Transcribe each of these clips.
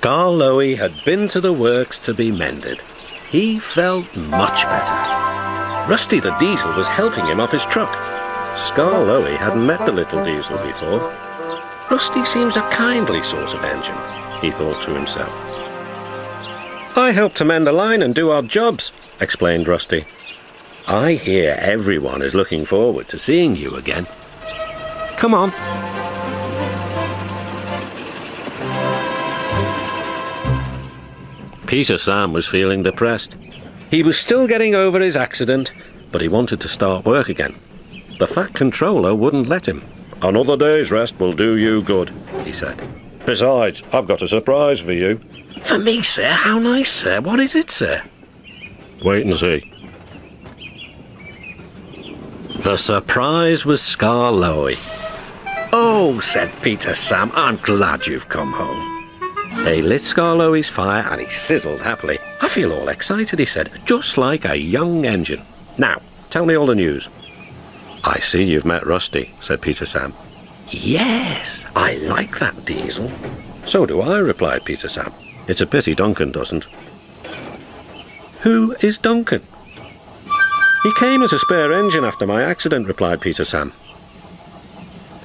Skarloey had been to the works to be mended. He felt much better. Rusty the Diesel was helping him off his truck. Skarloey hadn't met the little diesel before. Rusty seems a kindly sort of engine, he thought to himself. I help to mend the line and do odd jobs, explained Rusty. I hear everyone is looking forward to seeing you again. Come on. Peter Sam was feeling depressed. He was still getting over his accident, but he wanted to start work again. The Fat Controller wouldn't let him. Another day's rest will do you good, he said. Besides, I've got a surprise for you. For me, sir? How nice, sir. What is it, sir? Wait and see. The surprise was Skarloey. Oh, said Peter Sam, I'm glad you've come home. They lit Skarloey's fire and he sizzled happily. I feel all excited, he said, just like a young engine. Now, tell me all the news. I see you've met Rusty, said Peter Sam. Yes, I like that diesel. So do I, replied Peter Sam. It's a pity Duncan doesn't. Who is Duncan? He came as a spare engine after my accident, replied Peter Sam.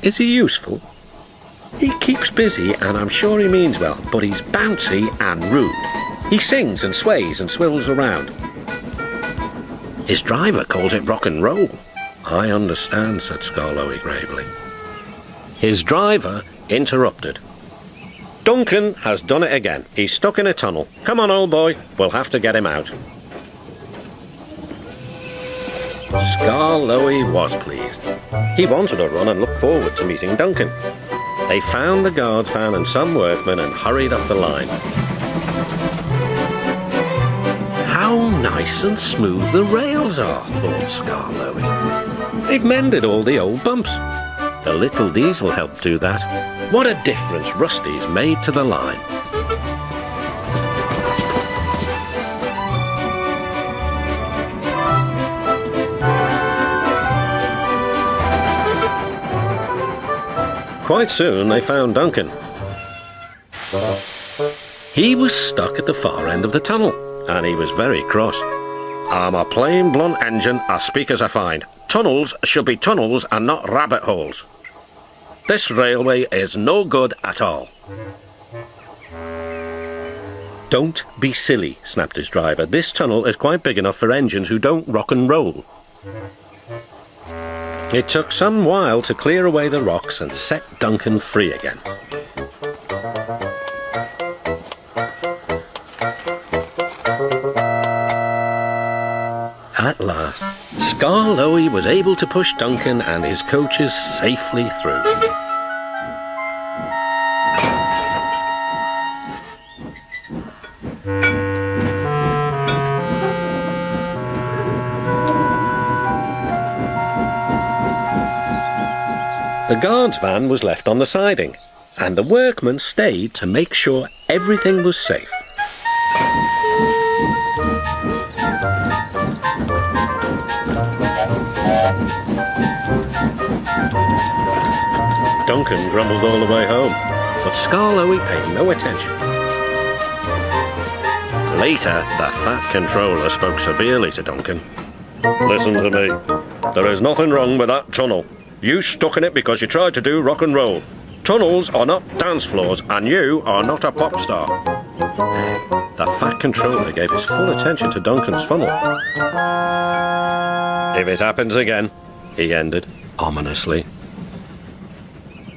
Is he useful? He keeps busy and I'm sure he means well, but he's bouncy and rude. He sings and sways and swivels around. His driver calls it rock and roll. I understand, said Skarloey gravely. His driver interrupted. Duncan has done it again. He's stuck in a tunnel. Come on, old boy. We'll have to get him out. Skarloey was pleased. He wanted to run and looked forward to meeting Duncan. They found the guard's van and some workmen and hurried up the line. How nice and smooth the rails are, thought Skarloey. They've mended all the old bumps. The little diesel helped do that. What a difference Rusty's made to the line. Quite soon they found Duncan. He was stuck at the far end of the tunnel, and he was very cross. I'm a plain blunt engine, I speak as I find. Tunnels should be tunnels and not rabbit holes. This railway is no good at all. Don't be silly, snapped his driver. This tunnel is quite big enough for engines who don't rock and roll. It took some while to clear away the rocks and set Duncan free again. At last, Skarloey was able to push Duncan and his coaches safely through. The guard's van was left on the siding, and the workmen stayed to make sure everything was safe. Duncan grumbled all the way home, but Skarloey paid no attention. Later, the Fat Controller spoke severely to Duncan. Listen to me. There is nothing wrong with that tunnel. You stuck in it because you tried to do rock and roll. Tunnels are not dance floors, and you are not a pop star. The Fat Controller gave his full attention to Duncan's funnel. If it happens again, he ended ominously,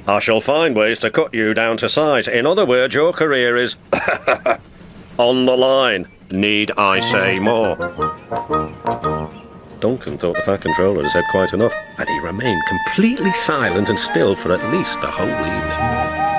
I shall find ways to cut you down to size. In other words, your career is on the line. Need I say more? Duncan thought the Fat Controller had said quite enough, and he remained completely silent and still for at least a whole evening.